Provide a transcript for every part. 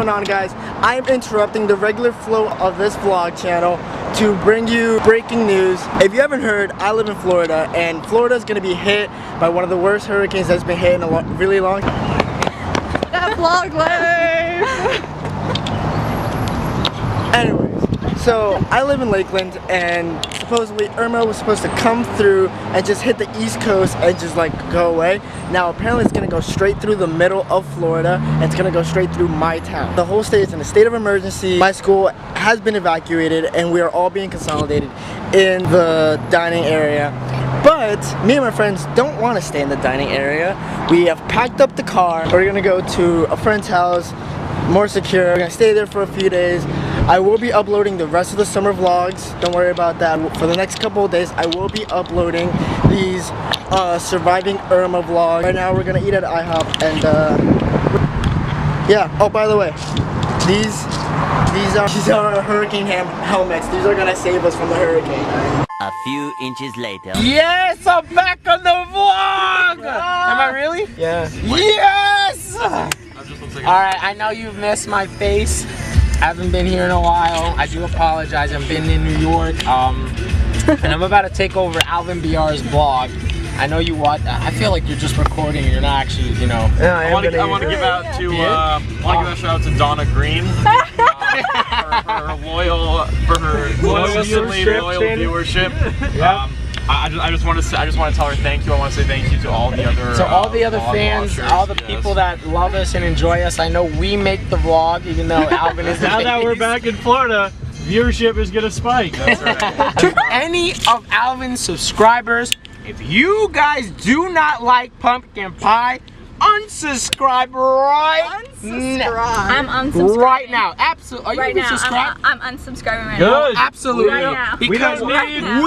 going on, guys? I'm interrupting the regular flow of this vlog channel to bring you breaking news. If you haven't heard, I live in Florida, and Florida is going to be hit by one of the worst hurricanes that's been hit in a really long time. That vlog life! Anyways, so I live in Lakeland, and supposedly Irma was supposed to come through and just hit the East Coast and just like go away. Now apparently it's gonna go straight through the middle of Florida, and it's gonna go straight through my town. The whole state is in a state of emergency. My school has been evacuated, and we are all being consolidated in the dining area. But me and my friends don't want to stay in the dining area. We have packed up the car. We're gonna go to a friend's house, more secure. We're gonna stay there for a few days. I will be uploading the rest of the summer vlogs. Don't worry about that. For the next couple of days, I will be uploading these surviving Irma vlogs. Right now, we're gonna eat at IHOP, and yeah. Oh, by the way, these are hurricane helmets. These are gonna save us from the hurricane. A few inches later. Yes, I'm back on the vlog! Am I really? Yeah. Yes! Alright, I know you've missed my face. I haven't been here in a while. I do apologize. I've been in New York. And I'm about to take over Alvin BR's vlog. I know you watch. I feel like you're just recording. You're not actually, you know. Yeah, I want to give out to shout out to Donna Green for her loyal viewership. Yeah. I just want to tell her thank you. I want to say thank you to all the other fans, watchers. all the people that love us and enjoy us. I know we make the vlog, even though Alvin is the Now that we're back in Florida, viewership is gonna spike. That's right. To any of Alvin's subscribers, if you guys do not like pumpkin pie, unsubscribe right now. I'm unsubscribing. Right now, absolutely. Are you Right now, subscribed? I'm unsubscribing right Good. now. Absolutely. Right now. Because Right now.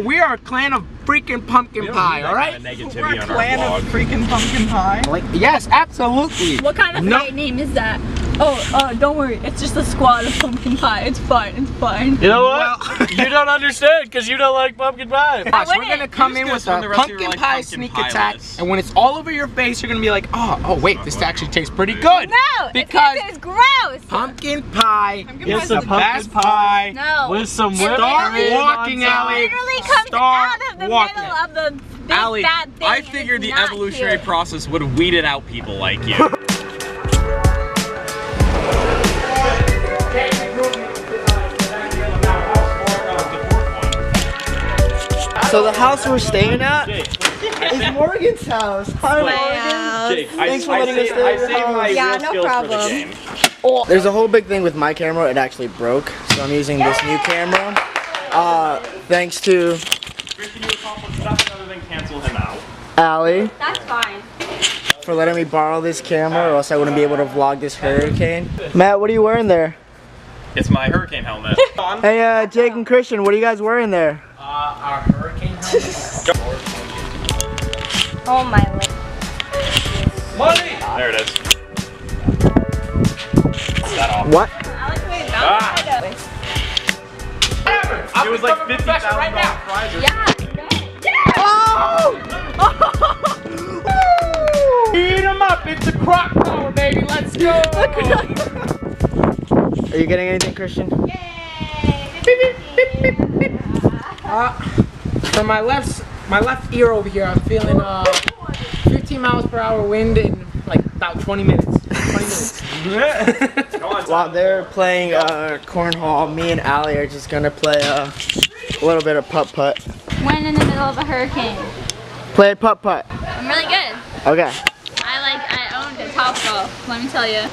we are a clan of freaking pumpkin pie. All right. Negativity on our vlog. Freaking pumpkin pie. Like, yes, absolutely. What kind of fight name is that? Oh, don't worry. It's just a squad of pumpkin pie. It's fine. It's fine. You know what? You don't understand because you don't like pumpkin pie. Gosh, we're gonna come in with a pumpkin pie sneak attack, and when it's all over your face, you're gonna be like, oh wait, this actually tastes pretty good. No, because it's gross. pumpkin pie It's is a the pumpkin best pie. No. with some It whipped Start cream walking, on top. Allie. It literally comes Start out of the walking. middle of the big Allie, fat thing. I and figured it's the not evolutionary cute. process would have weeded out people like you. So the house we're staying at is Morgan's house. Hi, Morgan. Jake, Thanks for letting us stay at your house. Yeah, no problem. There's a whole big thing with my camera. It actually broke, so I'm using this new camera. Thanks to Can you accomplish nothing other than cancel him out? Allie That's fine. for letting me borrow this camera, or else I wouldn't be able to vlog this hurricane. Matt, what are you wearing there? It's my hurricane helmet. Hey, Jake and Christian, what are you guys wearing there? Our hurricane helmet. Oh my leg. Money! There it is. That off. What? It was like $50,000 right now. prize or Yeah. Oh! Eat them up. It's a crock power, baby. Let's go. Are you getting anything, Christian? For my left ear over here, I'm feeling 15 miles per hour wind in like about 20 minutes. 20 minutes. While they're playing cornhole, me and Allie are just gonna play a little bit of putt-putt. When in the middle of a hurricane. Play putt-putt. I'm really good. Okay. I owned a top golf. Let me tell you.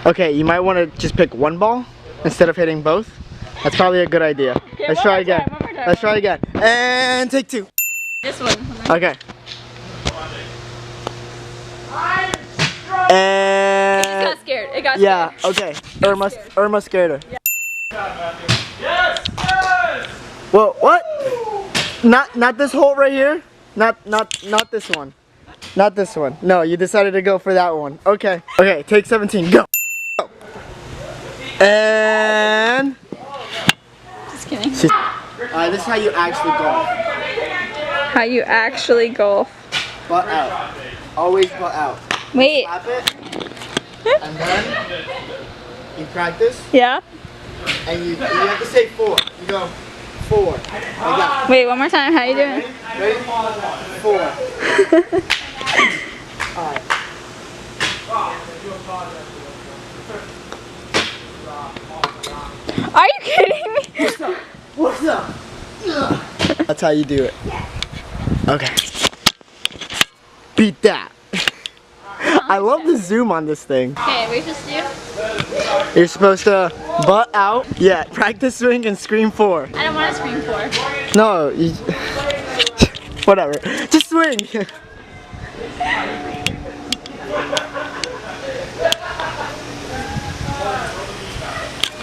Okay, you might want to just pick one ball instead of hitting both. That's probably a good idea. Okay, Let's one try more again. time, one more time. Let's try again. And take two. This one. Okay. It And just got scared. It got yeah, scared. okay. Irma scared her. Yes! Yes! Well, what? Not this hole right here. Not this one. Not this one. No, you decided to go for that one. Okay. Okay, take 17. Go. And Just kidding. this is how you actually golf. How you actually golf. Butt out. Always butt out. Wait. Slap it. And then you practice. Yeah. And you have to say 4. You go 4. Like that. Wait, one more time. How you doing? Ready? 4. Alright. Are you kidding me? What's up? That's how you do it. Okay. Beat that. I love the zoom on this thing. Okay, we just do. You're supposed to butt out. Yeah, practice swing and scream 4. I don't want to scream 4. No, you, whatever. Just swing.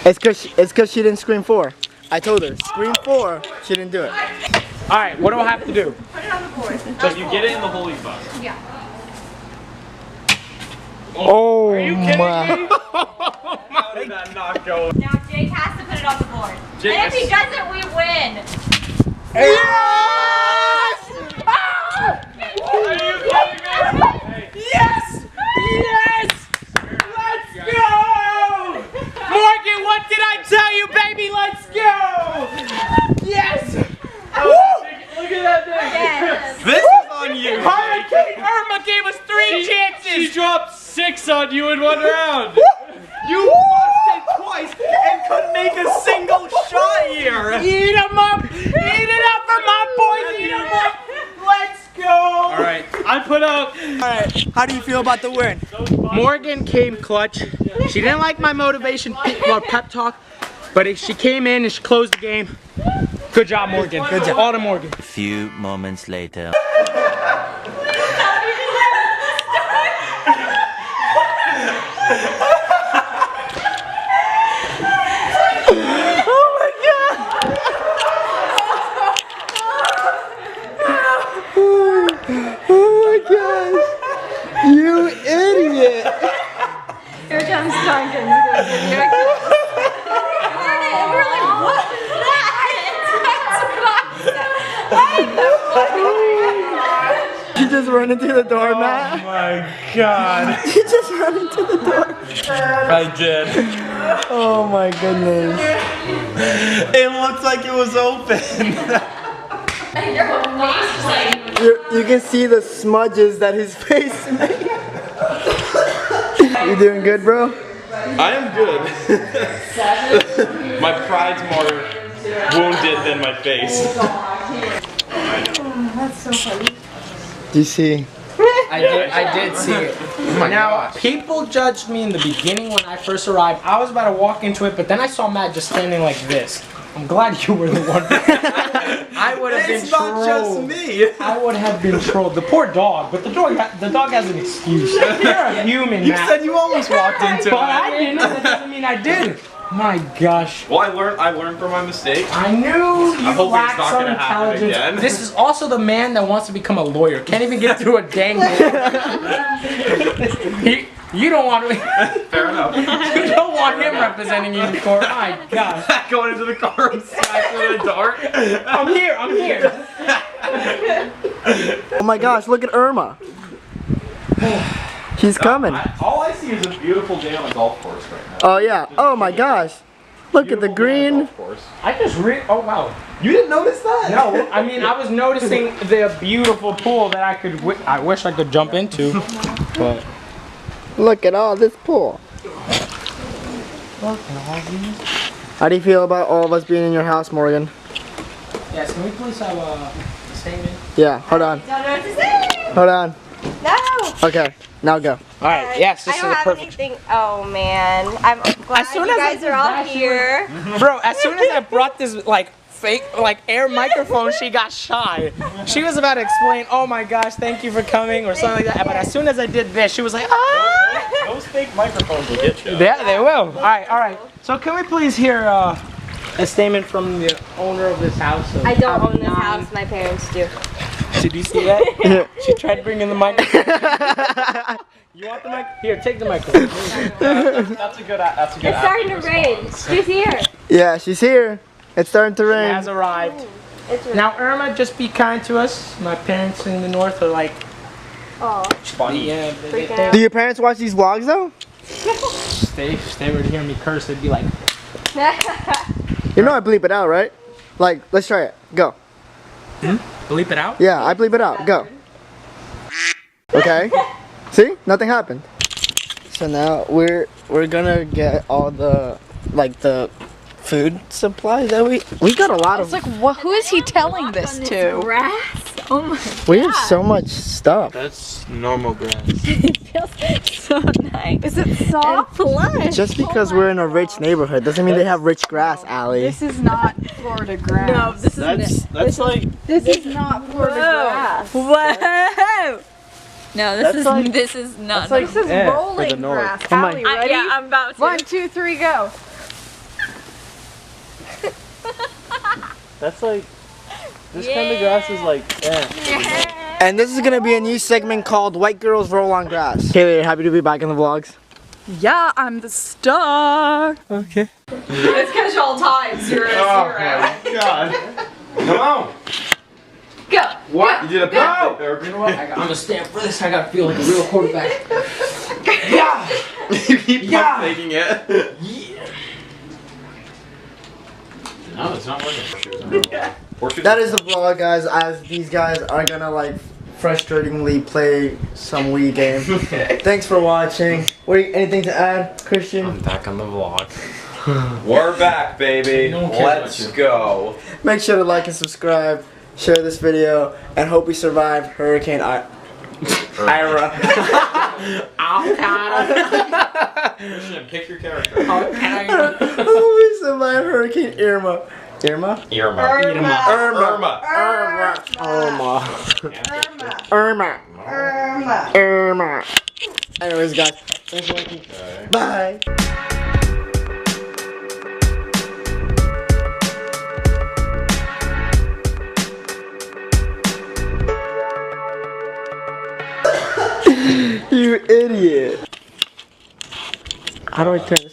It's cause she didn't scream 4. I told her, scream 4, she didn't do it. Alright, what do I have to do? Put it on the board. Just you get it in the holy box. Yeah. Oh Are you kidding my. me? How did that not go? Now Jake has to put it on the board. Jake and if he is- doesn't, we win. Yes! Are you kidding me? Yes! Yes! Let's go! Morgan, what did I tell you, baby? Let's go! Yes! Look at that thing. Yes. This is on you. Hurricane Irma gave us 3 chances! She dropped 6 on you in 1 round. You lost it twice and couldn't make a single shot here. Eat 'em up! Eat it up for my boys! Eat 'em up! Let's go! All right, I put out. Alright, how do you feel about the win? Morgan came clutch. She didn't like my motivation pep talk, but she came in and she closed the game. Good job, Morgan. Good job. All to Morgan. Few moments later. Oh my gosh. You idiot. Here comes Duncan. We're like, what was that? You just run into the door, Matt. Oh my God. You just run into the door. I did. Oh my goodness. It looked like it was open. You can see the smudges that his face made. You doing good, bro? I am good. My pride's more wounded than my face. Do you see? I did see it. Now, people judged me in the beginning when I first arrived. I was about to walk into it, but then I saw Matt just standing like this. I'm glad you were the one. I would have been It's trolled. not just me. I would have been trolled. The poor dog, but the dog has an excuse. You're a human, You Matt. said you almost walked into But it. I didn't. That doesn't mean I did. My gosh. Well, I learned from my mistake. I knew you hoping lacked it's not some gonna happen intelligence. again. This is also the man that wants to become a lawyer. Can't even get through a dang You don't want me. Fair enough. You don't want him representing you in court. My gosh. Going into the car and smashing in the dark. I'm here. I'm here. Oh my gosh, look at Irma. He's coming. All I see is a beautiful day on a golf course right now. Oh yeah. Oh my gosh. Look at the green. Golf course. I just oh wow. You didn't notice that? No, I mean I was noticing the beautiful pool that I wish I could jump into, but Look at all this pool. How do you feel about all of us being in your house, Morgan? yes. Can we please have a statement? Yeah, hold on. Don't know what to say. Hold on. No. Okay, now go. All right. Yes, this I is don't a have perfect. anything. Oh man, I'm glad soon you as I guys are all dash you here. Bro, as soon as I brought this like fake air microphone, she got shy. She was about to explain, oh my gosh, thank you for coming or something like that. But as soon as I did this, she was like, ah. Those fake microphones will get you. Yeah, they will. All right. So can we please hear a statement from the owner of this house? I don't own this house. My parents do. Did you see that? She tried bringing the microphone. You want the mic? Here, take the microphone. That's a good. That's a good. It's starting to rain. She's here. Yeah, she's here. It's starting to She rain. has arrived. It's Now, Irma, just be kind to us. My parents in the north are like Yeah, Do your parents watch these vlogs though? if they were to hear me curse, they'd be like, You know I bleep it out, right? Like, let's try it. Go. bleep it out? Yeah, I bleep it out. Go. Okay. See? Nothing happened. So now we're gonna get all the the food supplies that we got a lot of. It's like, what? Who is he telling this to? Grass. Oh my. We have so much stuff. That's normal grass. It feels so nice. Is it soft? Plush. Just because we're in a rich neighborhood doesn't mean they have rich grass, Allie. This is not Florida grass. No, this is That's like This is not Florida grass. Whoa. No, this is not. This is rolling grass. Oh my- Allie, ready? Yeah, I'm about to. 1, 2, 3, go. that's like this kind of grass is like And this is gonna be a new segment called White Girls Roll on Grass. Kaylee, happy to be back in the vlogs. Yeah, I'm the star. Okay. It's casual times. You're at 0. God. Come on. Go. What? You did a pump there. I'm gonna stand for this. I gotta feel like a real quarterback. You keep pump faking it. No, it's not working. That is the vlog, guys, as these guys are gonna frustratingly play some Wii game. Thanks for watching. Anything to add, Christian? I'm back on the vlog. We're back, baby. No one cares Let's about you. go. Make sure to like and subscribe, share this video, and hope we survive Hurricane Irma. Christian, pick your character. Hope we survive Hurricane Irma. Irma? Irma. Irma. Irma. Irma. Anyways, guys, thanks for watching. Bye. You idiot. How do I turn this off?